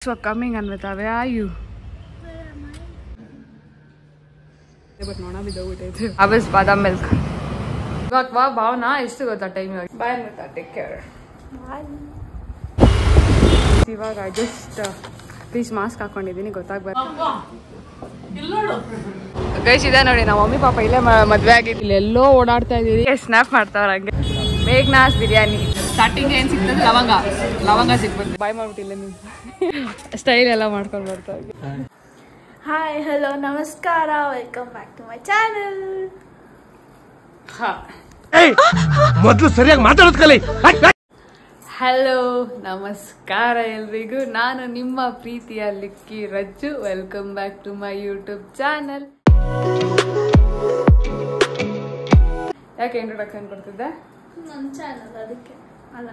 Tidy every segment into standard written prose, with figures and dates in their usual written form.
for coming, Anvita. Where are you? But Nona without it. Abis badam milk. Iವಾಗ ಬಾ ಭಾವನಾ ಎಷ್ಟು ಗೊತ್ತಾ time ಇವಾಗ ಬಾಯ್ Anvita take care ಇವಾಗ just please mask ಹಾಕೊಂಡಿದ್ದೀನಿ ಗೊತ್ತಾಗ್ಬಾರ್ದು guys ಇದೆ ನೋಡಿ ನಾವು ಮಮ್ಮಿ ಪಾಪ ಇಲ್ಲೇ ಮದುವೆ ಆಗಿದ್ದಿಲ್ಲ ಎಲ್ಲೋ ಓಡಾಡ್ತಾ ಇದೀವಿ ಸ್ನ್ಯಾಪ್ ಮಾಡ್ತಾವ್ರ ಹಂಗೆ ಮೇಘ್ನಾಸ್ ಬಿರಿಯಾನಿ ಸ್ಟಾರ್ಟಿಂಗ್ ಏನ್ ಸಿಗ್ತದೆ ಲವಂಗ ಸಿಗ್ಬೋದು ಬಾಯ್ ಮಾಡ್ಬಿಟ್ಟಿಲ್ಲ ನೀವು ಸ್ಟೈಲ್ ಎಲ್ಲ ಮಾಡ್ಕೊಂಡು ಬರ್ತಾ ಹಾಯ್ ಹಲೋ ನಮಸ್ಕಾರ welcome back to my channel ಮೊದಲು ಸರಿಯಾಗಿ ಮಾತಾಡೋದು ಕಲಿ ಹಲೋ ನಮಸ್ಕಾರ ಎಲ್ರಿಗೂ ನಾನು ನಿಮ್ಮ ಪ್ರೀತಿಯ Likki Rajju welcome back to my YouTube channel ಯಾಕೆ ಇಂಟ್ರೊಡಕ್ಷನ್ ಕೊಡ್ತಿದ್ದೆ ನನ್ನ ಚಾನೆಲ್ ಅದಕ್ಕೆ ಅಲ್ಲ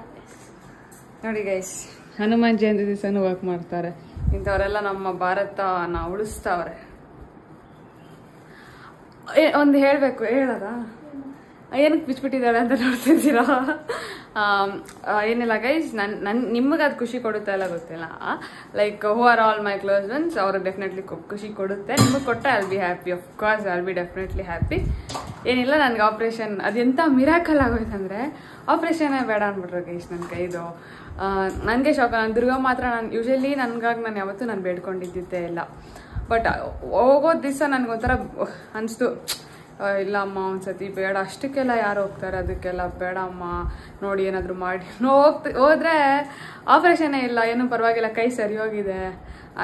ನೋಡಿ ಗೈಸ್ ಹನುಮಾನ್ ಜಯಂತಿ ದಿವಸನೂ ವರ್ಕ್ ಮಾಡ್ತಾರೆ ಇಂಥವರೆಲ್ಲ ನಮ್ಮ ಭಾರತನ ಉಳಿಸ್ತಾವ್ರೆ ಒಂದು ಹೇಳಬೇಕು ಹೇಳೋದಾ ಏನಕ್ಕೆ ಬಿಚ್ಬಿಟ್ಟಿದ್ದಾಳೆ ಅಂತ ನೋಡ್ತಿದ್ದೀರಾ ಏನಿಲ್ಲ ಗೈಸ್ ನಿಮಗೆ ಅದು ಖುಷಿ ಕೊಡುತ್ತೆ ಎಲ್ಲ ಗೊತ್ತಿಲ್ಲ like who are all my close once ಅವ್ರಿಗೆ ಡೆಫಿನೆಟ್ಲಿ ಖುಷಿ ಕೊಡುತ್ತೆ ನಿಮಗೆ ಕೊಟ್ಟರೆ I'll be happy of course I'll be definitely happy ಏನಿಲ್ಲ ನನಗೆ ಆಪ್ರೇಷನ್ ಅದೆಂಥ ಮಿರಾಕಲ್ ಆಗೋಯ್ತಂದರೆ ಆಪ್ರೇಷನ್ನೇ ಬೇಡ ಅಂದ್ಬಿಟ್ರು ಗೈಸ್ ನನ್ನ ಕೈದು ನನಗೆ ಶಾಕ್ ನಾನು ದುರ್ಗಾ ಮಾತ್ರ ನಾನು ಯೂಶಲಿ ನನಗಾಗಿ ನಾನು ಯಾವತ್ತೂ ನಾನು ಬೇಡ್ಕೊಂಡಿದ್ದಿದ್ದೇ ಇಲ್ಲ ಬಟ್ ಹೋಗೋದು ದಿವಸ ನನಗೊಂಥರ ಅನಿಸ್ತು ಇಲ್ಲ ಅಮ್ಮ ಒಂದ್ಸತಿ ಬೇಡ ಅಷ್ಟಕ್ಕೆಲ್ಲ ಯಾರು ಹೋಗ್ತಾರೆ ಅದಕ್ಕೆಲ್ಲ ಬೇಡ ಅಮ್ಮ ನೋಡಿ ಏನಾದರೂ ಮಾಡಿ ಹೋದ್ರೆ ಆಪ್ರೇಷನ್ನೇ ಇಲ್ಲ ಏನೂ ಪರವಾಗಿಲ್ಲ ಕೈ ಸರಿ ಹೋಗಿದೆ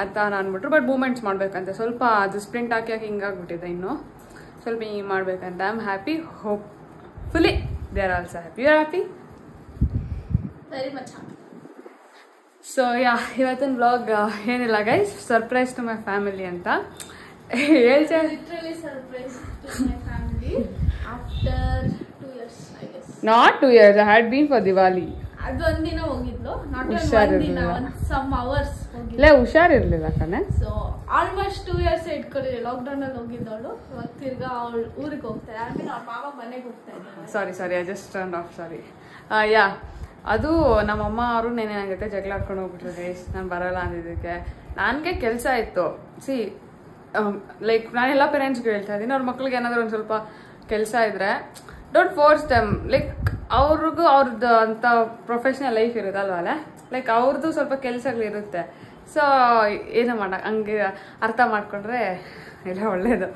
ಅಂತ ಅಂದ್ಬಿಟ್ರು ಬಟ್ ಮೂಮೆಂಟ್ಸ್ ಮಾಡಬೇಕಂತೆ ಸ್ವಲ್ಪ ಅದು ಸ್ಪ್ರಿಂಟ್ ಹಾಕಿ ಹಿಂಗಾಗ್ಬಿಟ್ಟಿದೆ ಇನ್ನು ಸ್ವಲ್ಪ ಹಿಂಗೆ ಮಾಡ್ಬೇಕಂತ I am happy hopefully they are also happy you are happy very much happy so yeah ಇವತ್ತಿನ ವ್ಲಾಗ್ ಏನಿಲ್ಲ guys surprise to my family ಅಂತ literally surprise to my family after 2 years I guess not 2 years I had been for Diwali ಅದು ಒಂದಿನ ಹೋಗಿದ್ಲು not ಒಂದಿನ some hours ಹೋಗಿದ್ಲು ಇಲ್ಲ ಹುಷಾರಿರ್ಲಿಲ್ಲ ಕಣೆ ಸೊ ಆಲ್ಮೋಸ್ಟ್ 2 years ಇಟ್ಕೊಂಡಿದ್ದೆ ಲಾಕ್ಡೌನ್ ಅಲ್ಲಿ ಹೋಗಿದ್ದವಳು ಇವಾಗ ತಿರ್ಗಾ ಅವಳು ಊರಿಗೆ ಹೋಗ್ತಾಳೆ ಅಂದ್ರೆ ಅವ್ರ ಮಾವ ಮನೆಗೆ ಹೋಗ್ತಾ ಇದ್ದಾರೆ sorry I just turn off sorry yeah ಅದು ನಮ್ಮಮ್ಮ ಅವರು ನೆನೆ ನನ್ನ ಜೊತೆ ಜಗಳ ಆಡ್ಕೊಂಡು ಹೋಗ್ಬಿಟ್ರು ಗೈಸ್ ನಾನು ಬರಲ್ಲ ಅಂದಿದ್ದಕ್ಕೆ ನನಗೆ ಕೆಲಸ ಇತ್ತು ಸಿ ಲೈಕ್ ನಾನೆಲ್ಲ ಪೇರೆಂಟ್ಸ್ಗೆ ಹೇಳ್ತಾ ಇದ್ದೀನಿ ಅವ್ರ ಮಕ್ಳಿಗೆ ಏನಾದರೂ ಒಂದು ಸ್ವಲ್ಪ ಕೆಲಸ ಇದ್ರೆ ಡೋಂಟ್ ಫೋರ್ಸ್ ದೆಮ್ ಲೈಕ್ ಅವ್ರಿಗೂ ಅವ್ರದ್ದು ಅಂತ ಪ್ರೊಫೆಷ್ನಲ್ ಲೈಫ್ ಇರುತ್ತಲ್ವಲ್ಲ ಲೈಕ್ ಅವ್ರದ್ದು ಸ್ವಲ್ಪ ಕೆಲಸಗಳಿರುತ್ತೆ ಸೊ ಏನೋ ಹಂಗೆ ಅರ್ಥ ಮಾಡ್ಕೊಂಡ್ರೆ ಎಲ್ಲ ಒಳ್ಳೇದು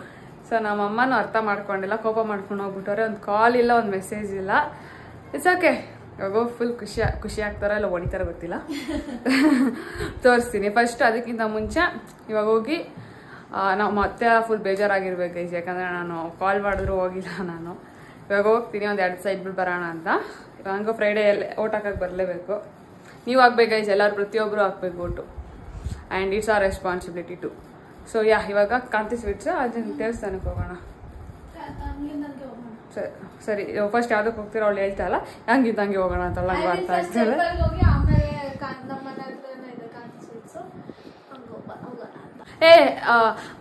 ಸೊ ನಮ್ಮಮ್ಮನೂ ಅರ್ಥ ಮಾಡ್ಕೊಂಡಿಲ್ಲ ಕೋಪ ಮಾಡ್ಕೊಂಡು ಹೋಗ್ಬಿಟ್ಟವ್ರೆ ಒಂದು ಕಾಲ್ ಇಲ್ಲ ಒಂದು ಮೆಸೇಜ್ ಇಲ್ಲ ಇಟ್ಸ್ ಓಕೆ ಇವಾಗ ಫುಲ್ ಖುಷಿ ಆಗ್ತಾರ ಇಲ್ಲ ಹೊಡಿತಾರ ಗೊತ್ತಿಲ್ಲ ತೋರಿಸ್ತೀನಿ ಫಸ್ಟ್ ಅದಕ್ಕಿಂತ ಮುಂಚೆ ಇವಾಗ ಹೋಗಿ ನಾವು ಮತ್ತೆ ಫುಲ್ ಬೇಜಾರಾಗಿರ್ಬೇಕು ಗೈಸ್ ಯಾಕಂದರೆ ನಾನು ಕಾಲ್ ಮಾಡಿದ್ರು ಹೋಗಿಲ್ಲ ನಾನು ಇವಾಗ ಹೋಗ್ತೀನಿ ಒಂದು 2 ಸೈಡ್ ಬಿಟ್ಟು ಬರೋಣ ಅಂತ ಇವಾಗ ಹಂಗೆ ಫ್ರೈಡೇಯಲ್ಲಿ ಓಟ್ ಹಾಕಕ್ಕೆ ಬರಲೇಬೇಕು ನೀವು ಹಾಕ್ಬೇಕು ಗೈಸ್ ಎಲ್ಲರೂ ಪ್ರತಿಯೊಬ್ಬರು ಹಾಕ್ಬೇಕು vote and it's our responsibility too so yeah ಇವಾಗ ಕಾಂತಿ ಸ್ವೀಟ್ಸ್ ಅದನ್ನ ದೇವಸ್ಥಾನಕ್ಕೆ ಹೋಗೋಣ ಸರಿ ಫಸ್ಟ್ ಯಾವ್ದಕ್ಕೆ ಹೋಗ್ತೀರ ಅವಳು ಹೇಳ್ತಾ ಇಲ್ಲ ಹಂಗಿದ್ದಂಗೆ ಹೋಗೋಣ ಅಂತ ನಂಗೆ ಅರ್ಥ ಆಗ್ತದೆ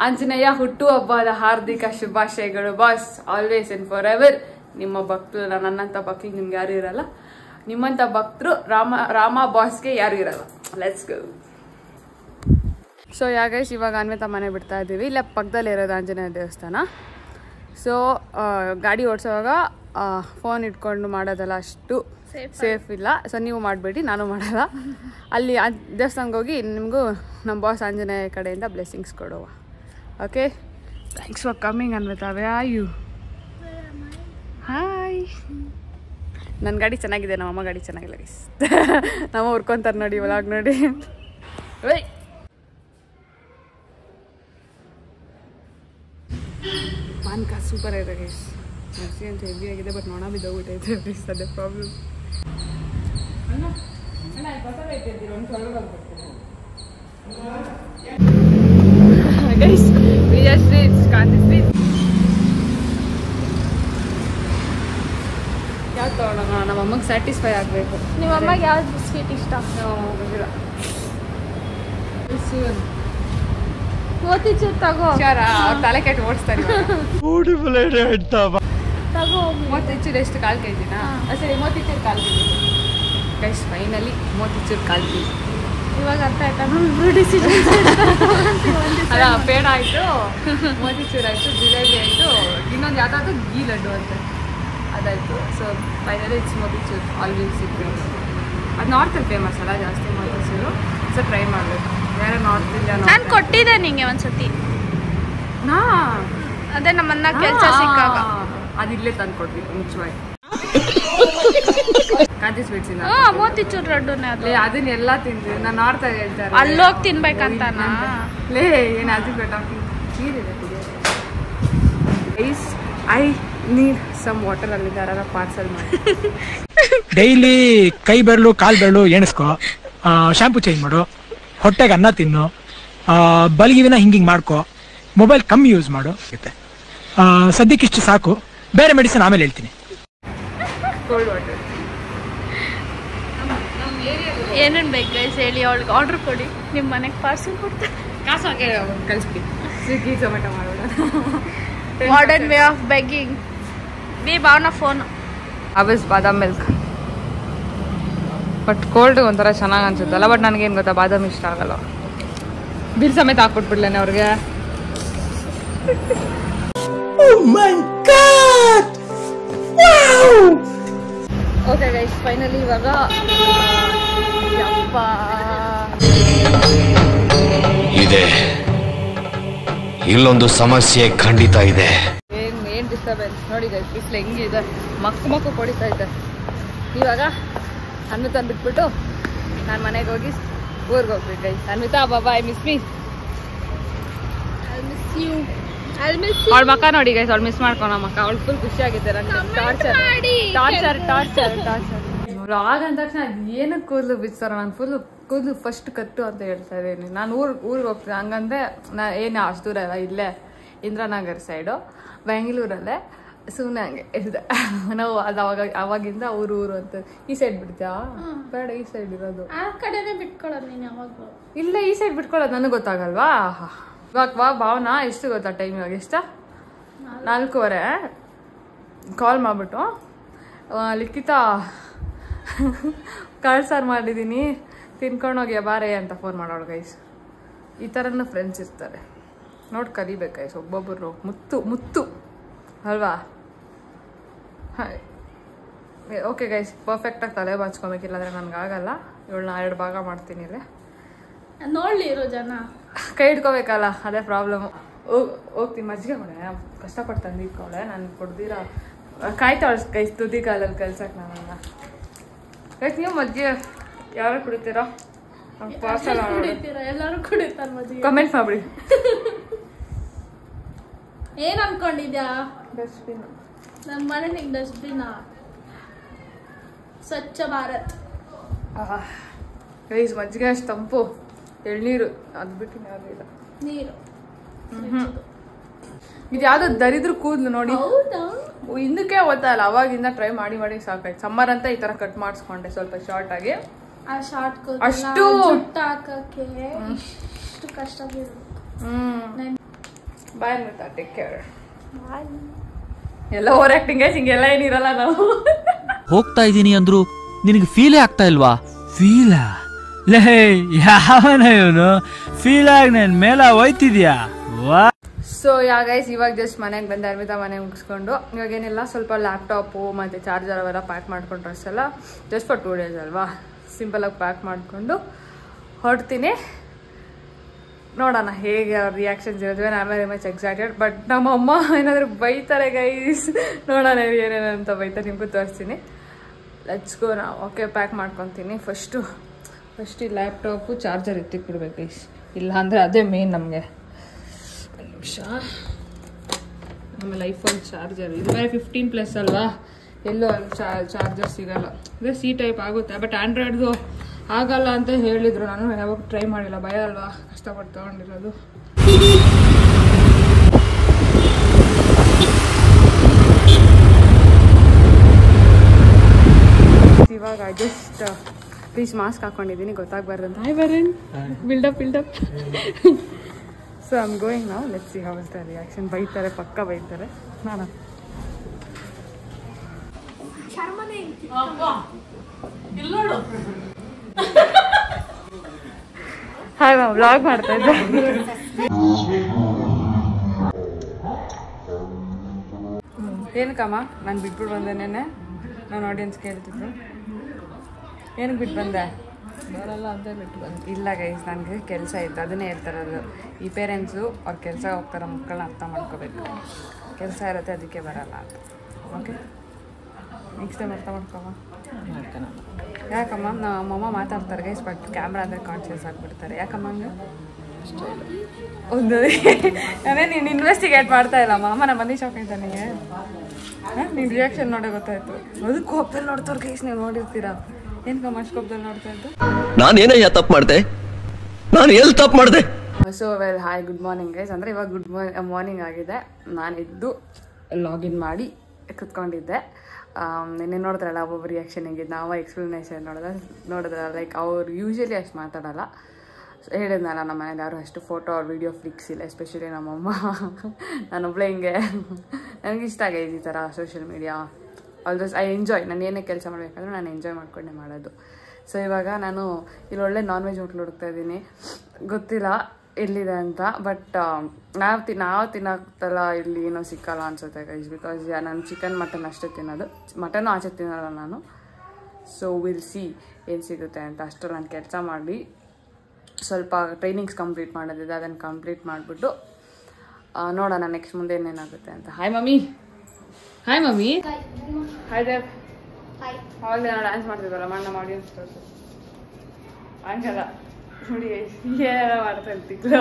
ಆಂಜನೇಯ ಹುಟ್ಟು ಹಬ್ಬದ ಹಾರ್ದಿಕ ಶುಭಾಶಯಗಳು boss always and for ever ನಿಮ್ಮ ಭಕ್ತರು ನನ್ನಂತ ಭಕ್ತರು ನಿಮ್ಗೆ ಯಾರು ಇರಲ್ಲ ನಿಮ್ಮಂತ ಭಕ್ತರು ರಾಮ ಬಾಸ್ಗೆ ಯಾರು ಇರಲ್ಲ ಲೆಟ್ಸ್ ಗೋ ಸೊ ಯಾಗೈಸ್ ಇವಾಗ ಅನ್ವಿತಾ ಮನೆ ಬಿಡ್ತಾ ಇದ್ದೀವಿ ಇಲ್ಲ ಪಕ್ಕದಲ್ಲಿ ಇರೋದು ಆಂಜನೇಯ ದೇವಸ್ಥಾನ ಸೊ ಗಾಡಿ ಓಡಿಸೋವಾಗ ಫೋನ್ ಇಟ್ಕೊಂಡು ಮಾಡೋದಲ್ಲ ಅಷ್ಟು ಸೇಫ್ ಇಲ್ಲ ಸೊ ನೀವು ಮಾಡಬೇಡಿ ನಾನು ಮಾಡಲ್ಲ ಅಲ್ಲಿ ದೇವಸ್ಥಾನಕ್ಕೆ ಹೋಗಿ ನಿಮಗೂ ನಮ್ಮ ಬಾಸ್ ಆಂಜನೇಯ ಕಡೆಯಿಂದ ಬ್ಲೆಸ್ಸಿಂಗ್ಸ್ ಕೊಡುವ okay thanks for coming Anvita where are you hi ನನ್ನ ಗಾಡಿ ಚೆನ್ನಾಗಿದೆ ನಮ್ಮಮ್ಮ ಗಾಡಿ ಚೆನ್ನಾಗಿಲ್ಲ ಗೈಸ್ ನಮ್ಮ ಹುರ್ಕೊಂತಾರೆ ನೋಡಿ ವ್ಲಾಗ್ ನೋಡಿ ವೈ ಪಾನ್ಕ ಸೂಪರ್ ಆಗಿದೆ ಗೈಸ್ ಮಿರ್ಚಿ ಅಂತ ಹೆವಿ ಆಗಿದೆ ಬಟ್ ನೋಣ ಬಿದ್ದೋಗ್ಬಿಟ್ಟೈತೆ ಪ್ಲೀಸ್ ಅದೇ ಪ್ರಾಬ್ಲಮ್ ಗೈಸ್ ವಿಜಯ ಸ್ವೀಟ್ಸ್ ಕಾಂತಿ ಸ್ವೀಟ್ ಯಾವ್ದು ತೊಗೊಳೋಣ ನಮ್ಮ ಅಮ್ಮಗೆ ಸ್ಯಾಟಿಸ್ಫೈ ಆಗಬೇಕು ನಿಮ್ಮ ಅಮ್ಮಗೆ ಯಾವ್ದು ಸ್ವೀಟ್ ಇಷ್ಟ ಗೊತ್ತಿಲ್ಲ ಮೋತಿಚೂರ್ ತಗೋ ಅವ್ರು ತಲೆ ಕೆಟ್ಟು ಓಡಿಸ್ತಾರೆ ತಗೋ ಮೋತಿಚೂರ್ ಎಷ್ಟು 1/4 kg ಸರಿ motichoor 1/4 kg guys finally motichoor 1/4 kg ಇವಾಗ ಅರ್ಥ ಆಯ್ತಾ ನಾವು ಡಿಸಿಷನ್ಸ್ ಅಲ್ಲ ಪೇಡ ಆಯಿತು, ಮೋತಿಚೂರ್ ಆಯಿತು, ಜಿಲೇಬಿ ಆಯಿತು, ಇನ್ನೊಂದು ಯಾವುದಾದ್ರು ಗೀ ಲಡ್ಡು ಅಂತೆ ಅದಾಯಿತು. So finally it's motichoor always ಸಿಕ್ಕಿಂಗ್. ಅದು ನಾರ್ತಲ್ಲಿ ಫೇಮಸ್ ಅಲ್ಲ ಜಾಸ್ತಿ ಮೋತಿಚೂರು. ಸೊ ಟ್ರೈ ಮಾಡಬೇಕು. ಬೇರೆ ನಾರ್ತ್ ಇಂಡಿಯಾ ನಾನು ಕೊಟ್ಟಿದ್ದೆ ನಿಂಗೆ ಒಂದ್ಸತಿ. ನಾ ಅದೇ ನಮ್ಮನ್ನ ಕೆಲಸ ಸಿಕ್ಕಾಗ ಅದು ಇಲ್ಲೇ ತಂದು ಕೊಡ್ತೀವಿ ಮುಚ್ಚವಾಗಿ. ಕಾಂತಿ ಸ್ವೀಟ್ಸ್ ಇಂದ ಮೋತಿಚೂರ್ ಲಡ್ಡುನೇ ಅದು. ಅದನ್ನೆಲ್ಲ ತಿಂದ್ವಿ. ನಾನು ನಾರ್ತ್ ಹೇಳ್ತಾರೆ ಅಲ್ಲೋಗಿ ತಿನ್ಬೇಕಂತಾನ. ಲೇ ಏನು ಅದು ಬೇಕಾಗ್ತಿ ನೀರಿದೆ. I need some water. ಅಲ್ಲಿಂದ ಯಾರು ಪಾರ್ಸಲ್ ಮಾಡಿ. ಡೈಲಿ ಕೈ ಬೆರಳು ಕಾಲು ಬೆರಳು ಎಣಿಸ್ಕೊ, ಶಾಂಪು ಚೇಂಜ್ ಮಾಡು, ಹೊಟ್ಟೆಗೆ ಅನ್ನ ತಿನ್ನು, ಬಲ್ಗಿವಿನ ಹಿಂಗಿಂಗ್ ಮಾಡ್ಕೊ, ಮೊಬೈಲ್ ಕಮ್ಮಿ ಯೂಸ್ ಮಾಡು. ಸದ್ಯಕ್ಕಿಷ್ಟು ಸಾಕು, ಬೇರೆ ಮೆಡಿಸಿನ್ ಆಮೇಲೆ ಹೇಳ್ತೀನಿ. ಕೋಲ್ಡ್ ವಾಟರ್ ಏನೇನು ಬೇಕು ಗೈಸ್ ಹೇಳಿ, ಅವಳಿಗೆ ಆರ್ಡರ್ ಕೊಡಿ, ನಿಮ್ಮ ಮನೆಗೆ ಪಾರ್ಸಲ್ ಕೊಡ್ತಾರೆ. ಕಾಸು ಹಾಕಿ ಕಳಿಸ್ಬಿಡಿ. ಸ್ವಿಗ್ಗಿ ಝೊಮ್ಯಾಟೊ ಮಾಡೋಣ. Modern way of begging. ಬಿ ಭಾವನಾ ಫೋನ್ ಅಬಸ್ ಬಾದಾಮ್ ಮಿಲ್ಕ್. ಬಟ್ ಕೋಲ್ಡ್ ಒಂಥರ ಚೆನ್ನಾಗಿ ಅನ್ಸುತ್ತಲ್ಲ. ಬಟ್ ನನಗೇನು ಗೊತ್ತಾ, ಬಾದಾಮ್ ಇಷ್ಟ ಆಗಲ್ಲ. ಬಿಲ್ ಸಮೇತ ಹಾಕ್ಬಿಟ್ಬಿಡ್ಲೇನೆ ಅವ್ರಿಗೆ. ಓಕೆ ಗೈಸ್, ಫೈನಲಿ ಇವಾಗ ಇದೆ, ಇಲ್ಲೊಂದು ಸಮಸ್ಯೆ ಖಂಡಿತ ಇದೆ. ಏನ್ ಡಿಸ್ಟರ್ಬೆನ್ಸ್ ನೋಡಿ ಗೈಸ್. ಬಿಸಿಲು ಹೆಂಗಿದೆ, ಮಕ್ಕು ಕೊಡಿತಾ ಇದೆ. ಇವಾಗ ಅನ್ವಿತಾ ಬಿಟ್ಬಿಟ್ಟು ನಾನು ಮನೆಗೆ ಹೋಗಿ ಊರಿಗೆ ಹೋಗ್ಬೇಕು guys. Anvita Baba, I miss me. ಅವಳ ಮಕ್ಕ ನೋಡಿ ಗೈಸ್, ಅವಳು ಮಿಸ್ ಮಾಡ್ಕೊ. ನಮ್ಮ ಮಕ್ಕ ಅವಳು ಫುಲ್ ಖುಷಿ ಆಗಿದೆ. ವ್ಲಾಗ್ ಅಂದ ತಕ್ಷಣ ಅದು ಏನಕ್ಕೆ ಕೂದಲು ಬಿಚ್ತಾರ. ನಾನು ಕೂದಲು ಫಸ್ಟ್ ಕಟ್ಟು ಅಂತ ಹೇಳ್ತಾ ಇದ್ದೀನಿ. ನಾನು ಊರಿಗೆ ಹೋಗ್ತೀನಿ. ಹಂಗಂದ್ರೆ ಏನು ಅಷ್ಟು ದೂರ ಇಲ್ಲ, ಇಲ್ಲೇ ಇಂದ್ರಾನಗರ್ ಸೈಡು ಬೆಂಗಳೂರಲ್ಲೇ. ಸುಮ್ಮನೆ ಹಂಗೆ ಇದೆ ನಾವು. ಅದು ಅವಾಗಿಂದ ಊರು ಅಂತ. ಈ ಸೈಡ್ ಬಿಡ್ತೀಯಾ? ಬೇಡ, ಈ ಸೈಡ್ ಇರೋದು. ಆ ಕಡೆನೇ ಬಿಟ್ಕೊಳ್ಳೋದು ನೀನು ಯಾವಾಗಲೂ. ಇಲ್ಲ, ಈ ಸೈಡ್ ಬಿಟ್ಕೊಳ್ಳೋದು ನನಗೆ ಗೊತ್ತಾಗಲ್ವಾ? ಇವಾಗ ಭಾವನಾ ಎಷ್ಟು ಗೊತ್ತಾ ಟೈಮ್? ಇವಾಗ ಎಷ್ಟ? 4:15. ಕಾಲ್ ಮಾಡಿಬಿಟ್ಟು ಲಿಖಿತಾ ಕಾಳು ಸಾರು ಮಾಡಿದ್ದೀನಿ, ತಿನ್ಕೊಂಡೋಗಿ ಬಾರೆ ಅಂತ ಫೋನ್ ಮಾಡೋಳು ಗೈಸ್. ಈ ಥರನೂ ಫ್ರೆಂಡ್ಸ್ ಇರ್ತಾರೆ ನೋಡಿ, ಕರಿಬೇಕು ಗೈಸ್. ಒಬ್ಬೊಬ್ಬರು ಮುತ್ತು ಅಲ್ವಾ? ಹಾಯ್. ಓಕೆ ಗೈಸ್, ಪರ್ಫೆಕ್ಟಾಗಿ ತಲೆ ಬಾಚ್ಕೊಬೇಕಿಲ್ಲಾಂದರೆ ನನಗಾಗಲ್ಲ. ಇವಳನ್ನ 2 ಭಾಗ ಮಾಡ್ತೀನಿ ಇಲ್ಲೇ. ನೋಡ್ಲಿ ಇರೋ ಜನ ಕೈ ಹಿಡ್ಕೋಬೇಕಲ್ಲ, ಅದೇ ಪ್ರಾಬ್ಲಮ್ಮು. ಹೋಗ್ತೀನಿ. ಮಜ್ಜಿಗೆ ಕೊಡೆ, ಕಷ್ಟಪಟ್ಟು ತಂದಿಟ್ಕೊಳ್ಳೆ. ನಾನು ಕೊಡ್ದಿರಾ ಕಾಯ್ತಾಳ ಗೈಸ್ ತುದಿ ಕಾಲಲ್ಲಿ ಕಲ್ಸಕ್ಕೆ ನನ್ನನ್ನು. ಗೈಸ್, ನೀವು ಮಜ್ಜಿಗೆ ಯಾರು ಕುಡಿತೀರಾ? ಪಾರ್ಸಲ್ ಎಲ್ಲರೂ ಕುಡಿತಾರೆ ಮಜ್ಜಿಗೆ. ಕಮೆಂಟ್ ಮಾಡ್ಬಿಡಿ. ಏನ್ ಅನ್ಕೊಂಡಿದ್ಯಾ? ಡಸ್ಟ್ಬಿನ್. ನಮ್ಮ ಮನೆ ನಿಂಗೆ ಡಸ್ಟ್ಬಿನ್. ಸ್ವಚ್ಛ ಭಾರತ್. ಗೈಸ್, ಮಜ್ಜಿಗೆ ಅಷ್ಟು ತಂಪು. ಎಳ್ನೀರು ಅದು ಬಿಟ್ಟು ಯಾವುದೂ ಇಲ್ಲ. ನೀರು. ಇದು ಯಾವ್ದು ದರಿದ್ರ ಕೂದಲು ನೋಡಿ. ಹೌದಾ? ಹಿಂದಕ್ಕೆ ಗೊತ್ತಲ್ಲ, ಅವಾಗಿಂದ ಟ್ರೈ ಮಾಡಿ ಸಾಕಾಯ್ತು. ಸಮ್ಮರ್ ಅಂತ ಈ ತರ ಕಟ್ ಮಾಡಿಸ್ಕೊಂಡೆ ಸ್ವಲ್ಪ ಶಾರ್ಟ್ ಆಗಿ. ಆ ಶಾರ್ಟ್ ಅಷ್ಟು ಜುಟ್ಟು ಹಾಕಕ್ಕೆ ಇಷ್ಟು ಕಷ್ಟ ಬೀಳು. ಬಾಯ್ ಅನ್ವಿತಾ, ಟೇಕ್ ಕೇರ್. ಎಲ್ಲ ಓವರ್ ಆಕ್ಟಿಂಗ್ ಗೈಸ್, ಹಿಂಗೆಲ್ಲ ಏನಿರಲ್ಲ ನಾವು. ಹೋಗ್ತಾ ಇದೀನಿ ಅಂದ್ರು ನಿನಗೆ ಫೀಲೇ ಆಗ್ತಾ ಇಲ್ವಾ? ಫೀಲಾ? ಲೇ, ಯಾವನ ಇವನು? ಫೀಲ್ ಆಗಿ ನನ್ ಮೇಲೆ ಹೋಯ್ತಿದ್ಯಾ? ಸೊ ಯಾ ಗೈಸ್, ಇವಾಗ ಜಸ್ಟ್ ಮನೆಗೆ ಬಂದೆ. ಅರ್ಮಿತಾ ಮನೆ ಮುಗಿಸ್ಕೊಂಡು ಇವಾಗ ಏನಿಲ್ಲ, ಸ್ವಲ್ಪ ಲ್ಯಾಪ್ಟಾಪು ಮತ್ತು ಚಾರ್ಜರ್ ಅವೆಲ್ಲ ಪ್ಯಾಕ್ ಮಾಡ್ಕೊಂಡ್ರೆ ಅಷ್ಟೆಲ್ಲ ಜಸ್ಟ್ ಫಾರ್ 2 days ಅಲ್ವಾ. ಸಿಂಪಲಾಗಿ ಪ್ಯಾಕ್ ಮಾಡಿಕೊಂಡು ಹೊರಡ್ತೀನಿ. ನೋಡೋಣ ಹೇಗೆ ಅವ್ರ ರಿಯಾಕ್ಷನ್ಸ್ ಇರೋದು. I am very much excited. But ನಮ್ಮಮ್ಮ ಏನಾದರೂ ಬೈತಾರೆ ಗೈಸ್. ನೋಡೋಣ ಏನೇನಂತ ಬೈತಾರೆ, ನಿಮಗೂ ತೋರಿಸ್ತೀನಿ. ಲೆಟ್ಸ್ ಗೋ ನಾವು. ಓಕೆ, ಪ್ಯಾಕ್ ಮಾಡ್ಕೊತೀನಿ. ಫಸ್ಟ್ ಈ ಲ್ಯಾಪ್ಟಾಪು ಚಾರ್ಜರ್ ಎತ್ತಿಕ್ಬಿಡ್ಬೇಕು ಗೈಸ್, ಇಲ್ಲ ಅಂದರೆ ಅದೇ ಮೇನ್ ನಮಗೆ. ಒಂದು ನಿಮಿಷ. ಆಮೇಲೆ ಐಫೋನ್ ಚಾರ್ಜರ್ ಇದು ಬೇರೆ 15+ ಅಲ್ವಾ, ಎಲ್ಲೂ ಅಲ್ಲಿ ಚಾರ್ಜರ್ ಸಿಗಲ್ಲ. ಇದೇ ಸಿ ಟೈಪ್ ಆಗುತ್ತೆ, ಬಟ್ ಆ್ಯಂಡ್ರಾಯ್ಡ್ದು ಆಗಲ್ಲ ಅಂತ ಹೇಳಿದರು. ನಾನು ಯಾವಾಗ ಟ್ರೈ ಮಾಡಿಲ್ಲ, ಭಯ ಅಲ್ವಾ, ಕಷ್ಟಪಟ್ಟು ತೊಗೊಂಡಿರೋದು. ಇವಾಗ ಜಸ್ಟ್ ಪ್ಲೀಸ್ ಮಾಸ್ಕ್ ಹಾಕೊಂಡಿದ್ದೀನಿ, ಗೊತ್ತಾಗಬಾರ್ದಂತ. ಹಾಯ್ ಬರನ್, buildup. So I am going ನಾವು. Let's see how is the reaction. ಬೈತಾರೆ, ಪಕ್ಕ ಬೈತಾರೆ. ನಾನು ಹಾಯ್ ಮ್ಯಾಮ್ ವ್ಲಾಗ್ ಮಾಡ್ತಾ ಇದ್ದೆ. ಏನಕ್ಕಮ್ಮ ನಾನು ಬಿಟ್ಬಿಟ್ಟು ಬಂದೆ ನೆನ್ನೆ? ನಾನು ಆಡಿಯನ್ಸ್ ಕೇಳ್ತಿದ್ರು ಏನಕ್ಕೆ ಬಿಟ್ಟು ಬಂದೆ? ಬರಲ್ಲ ಅಂತ ಬಿಟ್ಟು ಬಂದು. ಇಲ್ಲ ಗೈಸ್, ನನಗೆ ಕೆಲಸ ಇತ್ತು, ಅದನ್ನೇ ಹೇಳ್ತಾರದು. ಈ ಪೇರೆಂಟ್ಸು ಅವ್ರ ಕೆಲಸ ಹೋಗ್ತಾರೋ ಮಕ್ಕಳನ್ನ ಅರ್ಥ ಮಾಡ್ಕೋಬೇಕು. ಕೆಲಸ ಇರುತ್ತೆ ಅದಕ್ಕೆ ಬರಲ್ಲ ಅಂತ. ಓಕೆ, ನೆಕ್ಸ್ಟ್ ಟೈಮ್ ಅರ್ಥ ಮಾಡ್ಕೊಮ್ಮ. ಯಾಕಮ್ಮ ನಮ್ಮಮ್ಮ ಮಾತಾಡ್ತಾರೆ ಗೈಸ್, ಬಟ್ ಕ್ಯಾಮ್ರಾ ಅಂದರೆ ಕಾನ್ಷಿಯಸ್ ಆಗಿಬಿಡ್ತಾರೆ. ಯಾಕಮ್ಮ ಹಂಗೆ? ಒಂದು ಅದೇ ನೀನು ಇನ್ವೆಸ್ಟಿಗೇಟ್ ಮಾಡ್ತಾ ಇಲ್ಲಮ್ಮ. ಅಮ್ಮ ನಮ್ಮ ಮನೆ ಶಾಪಿಂಗ್ ನನಗೆ ನಿನ್ನ ರಿಯಾಕ್ಷನ್ ನೋಡೋ ಗೊತ್ತಾಯ್ತು. ಅದು ಕೋಪದಲ್ಲಿ ನೋಡ್ತಾರೆ ಗೈಸ್, ನೀವು ನೋಡಿರ್ತೀರಾ. ಏನಕ್ಕಮ್ಮ ಅಷ್ಟು ಕೋಪದಲ್ಲಿ ನೋಡ್ತಾ ಇದ್ದು? ನಾನೇನಯ್ಯ ತಪ್ಪು ಮಾಡಿದೆ? ನಾನು ಎಲ್ಲಿ ತಪ್ಪು ಮಾಡಿದೆ? So well hi, good morning guys. ಅಂದರೆ ಇವಾಗ ಗುಡ್ ಮಾರ್ನಿಂಗ್ ಆಗಿದೆ. ನಾನು ಎದ್ದು ಲಾಗಿನ್ ಮಾಡಿ ಕುತ್ಕೊಂಡಿದ್ದೆ. ನಿನ್ನೆ ನೋಡಿದ್ರಲ್ಲ ಒಬ್ಬೊಬ್ಬರು ರಿಯಾಕ್ಷನ್ ಹೆಂಗಿದೆ, ನಾವು ಎಕ್ಸ್ಪ್ಲನೇಷನ್ ನೋಡಿದ್ರಲ್ಲ. ಲೈಕ್ ಅವ್ರು ಯೂಶ್ವಲಿ ಅಷ್ಟು ಮಾತಾಡೋಲ್ಲ. ಹೇಳಿದ್ನಲ್ಲ, ನಮ್ಮ ಮನೇಲಿ ಯಾರು ಅಷ್ಟು ಫೋಟೋ ಅವ್ರ ವೀಡಿಯೋ ಫ್ಲಿಕ್ಸ್ ಇಲ್ಲ, ಎಸ್ಪೆಷಲಿ ನಮ್ಮಮ್ಮ. ನಾನೊಬ್ಳೆ ಹಿಂಗೆ. ನನಗಿಷ್ಟ ಆಗೈತೆ ಈ ಥರ social media. Although I enjoy. ನಾನು ಏನೇ ಕೆಲಸ ಮಾಡಬೇಕಾದ್ರೂ ನಾನು ಎಂಜಾಯ್ ಮಾಡ್ಕೊಂಡೆ ಮಾಡೋದು. ಸೊ ಇವಾಗ ನಾನು ಇಲ್ಲಿ ಒಳ್ಳೆ ನಾನ್ ವೆಜ್ ಹೋಟ್ಲ್ ಹುಡುಕ್ತಾ ಇದ್ದೀನಿ. ಗೊತ್ತಿಲ್ಲ ಎಲ್ಲಿದೆ ಅಂತ, ಬಟ್ ನಾವು ತಿನ್ನೋಕ್ತಲ್ಲ ಇಲ್ಲಿ ಏನೋ ಸಿಕ್ಕಲ್ಲ ಅನ್ಸುತ್ತೆ ಗೈಸ್. ಬಿಕಾಸ್ ನಾನು ಚಿಕನ್ ಮಟನ್ ಅಷ್ಟೇ ತಿನ್ನೋದು, ಮಟನ್ನು ಆಚೆ ತಿನ್ನೋಲ್ಲ ನಾನು. ಸೊ ವಿಲ್ ಸಿ ಏನು ಸಿಗುತ್ತೆ ಅಂತ. ಅಷ್ಟು ನಾನು ಕೆಲಸ ಮಾಡಿ ಸ್ವಲ್ಪ ಟ್ರೈನಿಂಗ್ಸ್ ಕಂಪ್ಲೀಟ್ ಮಾಡೋದಿದೆ, ಅದನ್ನು ಕಂಪ್ಲೀಟ್ ಮಾಡಿಬಿಟ್ಟು ನೋಡೋಣ ನೆಕ್ಸ್ಟ್ ಮುಂದೆ ಏನೇನಾಗುತ್ತೆ ಅಂತ. Hi mummy. Hi mummy. Hi Dev. ಅವಾಗ ನಾವು ಡ್ಯಾನ್ಸ್ ಮಾಡ್ತಿದ್ವಲ್ಲ, ನಮ್ಮ ಆಡಿಯನ್ಸ್ ತೋರಿಸು. ಹಂಗಲ್ಲ ನೋಡಿ, ಏನಾರ ಮಾಡ್ತಾ ಇರ್ತಿದ್ಲು.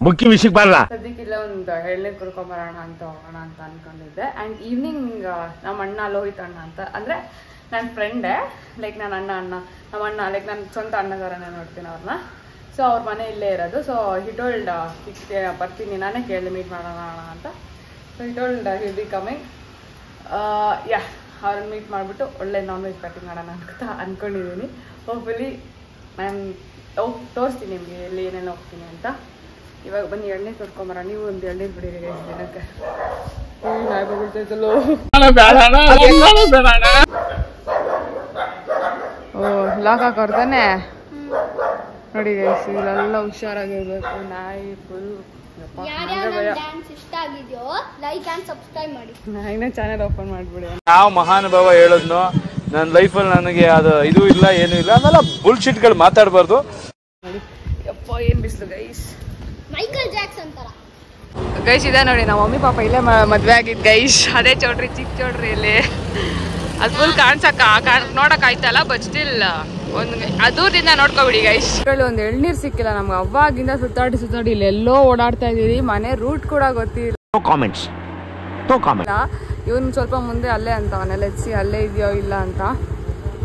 ಮುಖ್ಯ ವಿಷಯಕ್ಕೆ ಬರಲ್ಲ. ಸದ್ಯಕ್ಕಿಲ್ಲ ಒಂದು ಎಳ್ನೀರು ಕುಡ್ಕೊಂಬರೋಣ ಅಂತ ಹೋಗೋಣ ಅಂತ ಅನ್ಕೊಂಡಿದ್ದೆ. ಆ್ಯಂಡ್ ಈವ್ನಿಂಗ್ ನಮ್ಮ ಅಣ್ಣ ಲೋಹಿತ್ ಅಣ್ಣ ಅಂತ, ಅಂದರೆ ನನ್ನ ಫ್ರೆಂಡೇ. ಲೈಕ್ ನನ್ನ ನಮ್ಮ ಅಣ್ಣ ಲೈಕ್ ನನ್ನ ಸ್ವಂತ ಅಣ್ಣ ಥರನೇ ನೋಡ್ತೀನಿ ಅವ್ರನ್ನ. ಸೊ ಅವ್ರ ಮನೆ ಇಲ್ಲೇ ಇರೋದು. ಸೊ ಹಿಟೋಲ್ಡ್ ಬರ್ತೀನಿ, ನಾನೇ ಕೇಳಿ ಮೀಟ್ ಮಾಡೋಣ ಅಂತ. So he told will be coming. Yeah, ಅವ್ರನ್ನ ಮೀಟ್ ಮಾಡಿಬಿಟ್ಟು ಒಳ್ಳೆ ನಾನ್ ವೆಜ್ ಪಾರ್ಟಿ ಮಾಡೋಣ ಅಂತ ಅಂದ್ಕೊಂಡಿದ್ದೀನಿ. ಹೋಪ್ಫುಲಿ ನಾನು ತೋರಿಸ್ತೀನಿ ನಿಮಗೆ ಎಲ್ಲಿ ಏನೇನು ಹೋಗ್ತೀನಿ ಅಂತ. ಇವಾಗ ಬನ್ನಿ ಎಳ್ನೀರು ಕೊಡ್ಕೊಂಬರ. ನೀವು ಒಂದು ಎಳ್ನೀರು ಬಿಡಿರಿ ದಿನಕ್ಕೆ. ಓ ಲಾಕ್ ಹಾಕೋರ್ತಾನೆ ನೋಡಿ ಗೈಸ್. ಇಲ್ಲೆಲ್ಲ ಹುಷಾರಾಗಿರ್ಬೇಕು. ನಾಯಿ ಫುಲ್ ಇನ್ನೂ ಚಾನೆಲ್ ಓಪನ್ ಮಾಡ್ಬಿಡಿ. ನಾವು ಮಹಾನುಭಾವ ಹೇಳೋದ್ನು ನನ್ನ ಲೈಫಲ್ಲಿ ನನಗೆ ಅದು ಇದು ಇಲ್ಲ ಏನು ಇಲ್ಲ ಆಮೇಲೆ ಬುಲ್ಶಿಟ್ಗಳು ಮಾತಾಡಬಾರ್ದು. ನೋಡಿ ಯಪ್ಪ ಏನು ಬಿಸಿಲು ಗೈಸ್. ಮೈಕಲ್ ಜಾಕ್ಸನ್ ತರ ಗೈಸ್ ಇದೆ ನೋಡಿ, ನಮ್ಮ ಮಮ್ಮಿ ಪಾಪ ಇಲ್ಲೇ ಮದುವೆ ಆಗಿದ್ದು ಗೈಸ್. ಅದೇ ಚೌಟ್ರಿ, ಚಿಕ್ಕ ಚೌಟ್ರಿ ಇಲ್ಲಿ. ಅದು ಫುಲ್ ನೋಡಕ್ ಆಯ್ತಲ್ಲ, ಬಟ್ ಸ್ಟಿಲ್ ಒಂದು ಅದೂರಿಂದ ನೋಡ್ಕೊಬಿಡಿ ಗೈಸ್. ಒಂದು ಎಳ್ನೀರು ಸಿಕ್ಕಿಲ್ಲ ನಮ್ಗೆ. ಅವಾಗಿಂದ ಸುತ್ತಾಡಿ ಇಲ್ಲಿ ಎಲ್ಲೋ ಓಡಾಡ್ತಾ ಇದೀವಿ. ಮನೆ ರೂಟ್ ಕೂಡ ಗೊತ್ತಿಲ್ಲ. ಇವನ್ ಸ್ವಲ್ಪ ಮುಂದೆ ಅಲ್ಲೇ ಅಂತ ಅವನೆಲ್ಲ ಎತ್ಸಿ ಅಲ್ಲೇ ಇದೆಯೋ ಇಲ್ಲ ಅಂತ.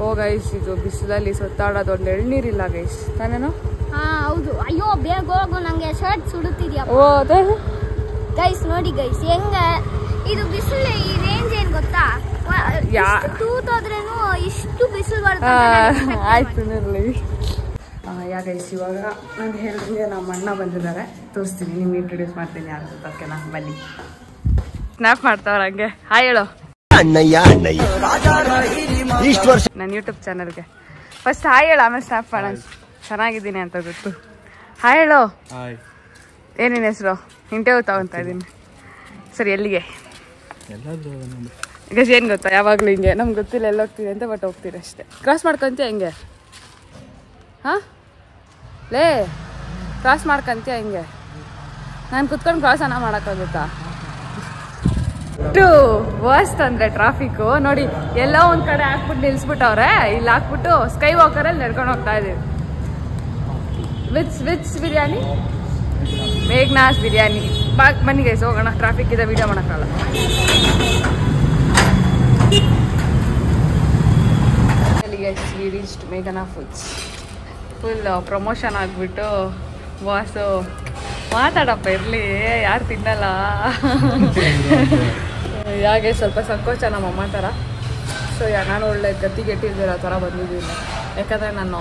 ಓ ಗೈಸ್, ಇದು ಬಿಸಿಲಲ್ಲಿ ಸುತ್ತಾಡೋದು. ಒಂದು ಎಳ್ನೀರಿಲ್ಲ ಗೈಸ್, ತಾನೇನು? ಹಾ ಹೌದು. ಅಯ್ಯೋ ಬೇಗ ಹೋಗು, ನಂಗೆ ಶರ್ಟ್ ಸುಡುತ್ತಿದ್ಯಾ. ಓ ಅದೇ ಗೈಸ್ ನೋಡಿ ಗೈಸ್, ಹೆಂಗ ಇದು ಬಿಸಿಲು. ಈ ರೇಂಜ್ ಏನ್ ಗೊತ್ತಾ, ತೂತಾದ್ರೇನು ಇಷ್ಟು ಬಿಸಿಲು ಬರುತ್ತೆ. ಆಯ್ತು ನಿರ್ಲಿ. ಗೈಸ್ ಇವಾಗ ನಾನು ಹೇಳಿದ್ರೆ ನಮ್ಮ ಅಣ್ಣ ಬಂದಿದ್ದಾರೆ, ತೋರಿಸ್ತೀನಿ. ನಿಮ್ಗೆ ಇಂಟ್ರೊಡ್ಯೂಸ್ ಮಾಡ್ತೀನಿ ಯಾರು ಅಂತ. ಓಕೆನಾ? ಬನ್ನಿ. ಸ್ನ್ಯಾಪ್ ಮಾಡ್ತಾವ್ರ ಹಂಗೆ. ಹಾಯ್ ಹೇಳು. ನನ್ನ ಯೂಟ್ಯೂಬ್ ಚಾನಲ್ಗೆ ಫಸ್ಟ್ ಹಾಯ್ ಹೇಳು, ಆಮೇಲೆ ಸ್ನ್ಯಾಪ್ ಮಾಡೋಣ. ಚೆನ್ನಾಗಿದ್ದೀನಿ ಅಂತ ಗೊತ್ತು. ಹಾಯ್ ಹೇಳು. ಏನೇನು ಹೆಸರು? ಇಂಟರ್ವ್ಯೂ ತಗೊತಾ ಇದ್ದೀನಿ. ಸರಿ, ಎಲ್ಲಿಗೆ? ಈಗ ಏನು ಗೊತ್ತಾ, ಯಾವಾಗಲೂ ಹಿಂಗೆ ನಮ್ಗೆ ಗೊತ್ತಿಲ್ಲ ಎಲ್ಲ ಹೋಗ್ತೀವಿ ಅಂತ, ಬಟ್ ಹೋಗ್ತೀರಿ ಅಷ್ಟೇ. ಕ್ರಾಸ್ ಮಾಡ್ಕೊಂತೀಯ ಹೆಂಗೆ? ಹಾಂ ಲೇ, ಕ್ರಾಸ್ ಮಾಡ್ಕೊಂತೀಯ ಹೆಂಗೆ? ನಾನು ಕುತ್ಕೊಂಡು ಕ್ರಾಸ್ ಅನ್ನ ಮಾಡೋಕ್ಕಾಗುತ್ತಾ? ವರ್ಸ್ಟ್ ಅಂದರೆ ಟ್ರಾಫಿಕ್ಕು ನೋಡಿ. ಎಲ್ಲೋ ಒಂದು ಕಡೆ ಹಾಕ್ಬಿಟ್ಟು ನಿಲ್ಸ್ಬಿಟ್ಟವ್ರೆ. ಇಲ್ಲಿ ಹಾಕ್ಬಿಟ್ಟು ಸ್ಕೈ ವಾಕರಲ್ಲಿ ನಡ್ಕೊಂಡು ಹೋಗ್ತಾ ಇದೀವಿ. ವಿಚ್ ಬಿರಿಯಾನಿ? ಮೇಘ್ನಾಸ್ ಬಿರಿಯಾನಿ. ಬನ್ನಿ ಗೈಸ್ ಹೋಗೋಣ. ಟ್ರಾಫಿಕ್ ಇದೆ, ವಿಡಿಯೋ ಮಾಡೋಕ್ಕಲ್ಲ. ರೀಚ್ಡ್ ಮೇಘನಾ ಫುಡ್ಸ್. ಫುಲ್ ಪ್ರಮೋಷನ್ ಆಗಿಬಿಟ್ಟು ಬಾಸು ಮಾತಾಡಪ್ಪ ಇರಲಿ, ಯಾರು ತಿನ್ನಲ್ಲ. ಯಾಕೆ ಸ್ವಲ್ಪ ಸಂಕೋಚ ನಮ್ಮಮ್ಮ ಥರ. ಸೊ ನಾನು ಒಳ್ಳೆ ಗಟ್ಟಿದಿರೋ ಥರ ಬಂದಿದ್ದೀನಿ. ಯಾಕಂದರೆ ನಾನು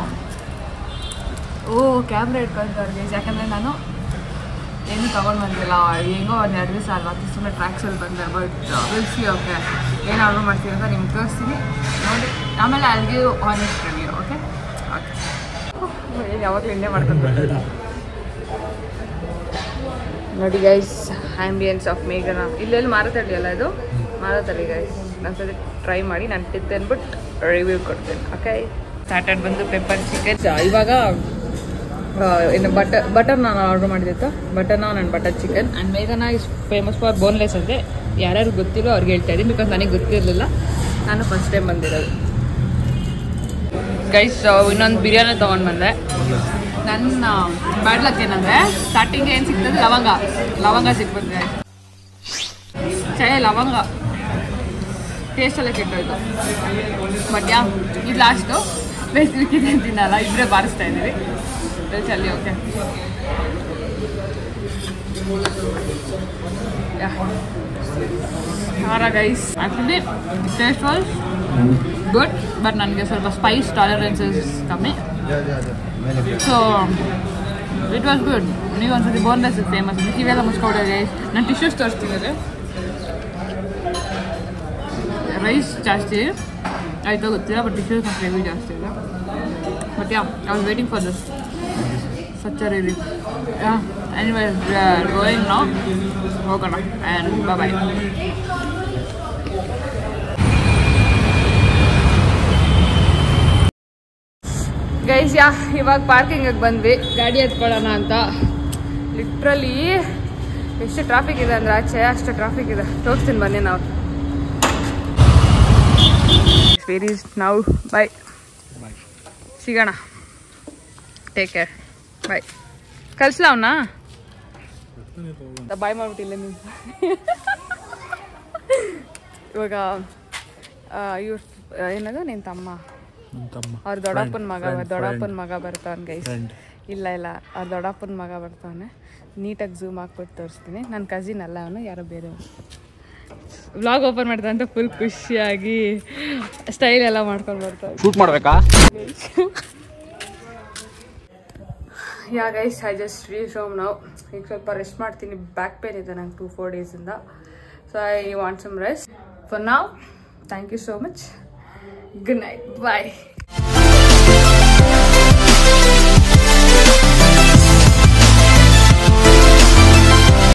ಕ್ಯಾಮ್ರಾ ಇಟ್ಕೊಳ್ತಾರೆ ಗೈಸ್. ಯಾಕಂದರೆ ನಾನು ಏನು ತೊಗೊಂಡು ಬಂದಿಲ್ಲ. ಹೆಂಗೋ ಒಂದು 2 ದಿವಸ ಅಲ್ವಾ, ಸುಮ್ಮನೆ ಟ್ರ್ಯಾಕ್ಸಲ್ಲಿ ಬಂದೆ. ಬಟ್ ವಿಲ್ಸಿ ಓಕೆ ಏನು ಆರ್ಡರ್ ಮಾಡ್ತೀನಿ ಅಂತ ನಿಮ್ಗೆ ತೋರಿಸ್ತೀನಿ ನೋಡಿ. ಆಮೇಲೆ ಅಲ್ಲಿಗೆ ಆನೆಸ್ಟ್ ರಿವ್ಯೂ. ಓಕೆ ಏನು ಯಾವಾಗಲೂ ಎಣ್ಣೆ ಮಾಡ್ಕೊಂಡು ನೋಡಿ ಗೈಸ್ ಆ್ಯಂಬಿಯನ್ಸ್ ಆಫ್ ಮೇಘನಾ ಇಲ್ಲೆಲ್ಲಿ ಮಾರುತ್ತಳ್ಳಿ ಅಲ್ಲ ಇದು ಮಾರುತ್ತಳ್ಳಿ ಗೈಸ್ ಒಂದ್ಸತಿ ಟ್ರೈ ಮಾಡಿ ನಾನು ತಿಂದ್ಬಿಟ್ಟು ರಿವ್ಯೂ ಕೊಡ್ತೇನೆ ಓಕೆ ಸ್ಟಾರ್ಟೆಡ್ ಬಂದು ಪೆಪ್ಪರ್ ಚಿಕನ್ ಇವಾಗ ಇನ್ನು ಬಟರ್ ನಾನು ಆರ್ಡರ್ ಮಾಡಿದ್ದು butter non and butter chicken and ಮೇಘನಾ ಇಸ್ ಫೇಮಸ್ ಫಾರ್ ಬೋನ್ಲೆಸ್ ಅಂತೆ ಯಾರ್ಯಾರು ಗೊತ್ತಿಲ್ಲೋ ಅವ್ರಿಗೆ ಹೇಳ್ತಾ ಇದ್ದೀನಿ ಬಿಕಾಸ್ ನನಗೆ ಗೊತ್ತಿರಲಿಲ್ಲ ನಾನು ಫಸ್ಟ್ ಟೈಮ್ ಬಂದಿರೋದು ಗೈಸ್ ಇನ್ನೊಂದು ಬಿರಿಯಾನಿ ತೊಗೊಂಡು ಬಂದೆ ನನ್ನ ಬ್ಯಾಡ್ ಲಕ್ ಏನಂದರೆ ಸ್ಟಾರ್ಟಿಂಗ್ ಏನು ಸಿಗ್ತದೆ ಲವಂಗ ಸಿಕ್ಬಂದೆ ಚಾಯ್ ಲವಂಗ ಟೇಸ್ಟೆಲ್ಲ ಕೆಟ್ಟೋಯ್ತು ಬಟ್ ಇದು ಲಾಸ್ಟು ಬೇಸಿಗೆ ತಿನ್ನಲ್ಲ ಇಬ್ಬರೇ ಬಾರಿಸ್ತಾ ಇದ್ದೀವಿ ಚಲ್ಲಿ ಓಕೆ ಖಾರ guys actually taste was good but ನನಗೆ ಸ್ವಲ್ಪ ಸ್ಪೈಸ್ ಟಾಲರೆನ್ಸಸ್ ಕಮ್ಮಿ ಸೊ ಇಟ್ ವಾಸ್ ಗುಡ್ ನೀವು ಒಂದ್ಸತಿ ಬೋನ್ಲೆಸ್ ಫೇಮಸ್ ಕಿವೆಲ್ಲ ಮುಚ್ಕೊಡ್ರಿ ಗೈಸ್ ನಾನು ಟಿಶ್ಯೂಸ್ ತೋರಿಸ್ತೀನಿ ರೈಸ್ ಜಾಸ್ತಿ ಆಯಿತು ಗೊತ್ತಿಲ್ಲ ಬಟ್ ಟಿಶ್ಯೂಸ್ ಮತ್ತು ಗ್ರೇವಿ ಜಾಸ್ತಿ ಇದೆ but I was waiting for this such a really anyway we are going now ಹೋಗೋಣ and bye bye ಗೈಸ್ ಇವಾಗ ಪಾರ್ಕಿಂಗಿಗೆ ಬಂದ್ವಿ ಗಾಡಿ ಎತ್ಕೊಳ್ಳೋಣ ಅಂತ ಲಿಟ್ರಲಿ ಎಷ್ಟು ಟ್ರಾಫಿಕ್ ಇದೆ ಅಂದರೆ ಆಚೆ ಅಷ್ಟು ಟ್ರಾಫಿಕ್ ಇದೆ ತೋರಿಸ್ತೀನಿ ಬನ್ನಿ ನಾವು ವೆರಿ ನಾವು ಬೈ ಸಿಗೋಣ ಟೇಕ್ ಕೇರ್ ಬಾಯ್ ಕಳ್ಸಲ ಅವನ್ನ ಬಾಯ್ ಮಾಡ್ಬಿಟ್ಟಿಲ್ಲ ನೀವು ಇವಾಗ ಇವ್ರ ಏನದು ನಿನ್ನ ತಮ್ಮ ಅವ್ರ ದೊಡ್ಡಪ್ಪನ ಮಗ ಬರ್ತಾವನ್ ಗೈಸ್ ಇಲ್ಲ ಅವ್ರ ದೊಡ್ಡಪ್ಪನ ಮಗ ಬರ್ತಾವನೆ ನೀಟಾಗಿ ಝೂಮ್ ಹಾಕ್ಬಿಟ್ಟು ತೋರಿಸ್ತೀನಿ ನನ್ನ ಕಸಿನ್ ಅಲ್ಲ ಅವನು ಯಾರೋ ಬೇರೆಯವರು ವ್ಲಾಗ್ ಓಪನ್ ಮಾಡ್ತಾ ಅಂತ ಫುಲ್ ಖುಷಿಯಾಗಿ ಸ್ಟೈಲ್ ಎಲ್ಲ ಮಾಡ್ಕೊಂಡು ಬರ್ತಾವೆ ಶೂಟ್ ಮಾಡಬೇಕಾ ಯಾ guys I just reach home ನಾವು ಈಗ ಸ್ವಲ್ಪ ರೆಸ್ಟ್ ಮಾಡ್ತೀನಿ ಬ್ಯಾಕ್ ಪೇನ್ ಇದೆ ನಂಗೆ 2-4 ಡೇಸಿಂದ so I want some rest for now thank you so much good night bye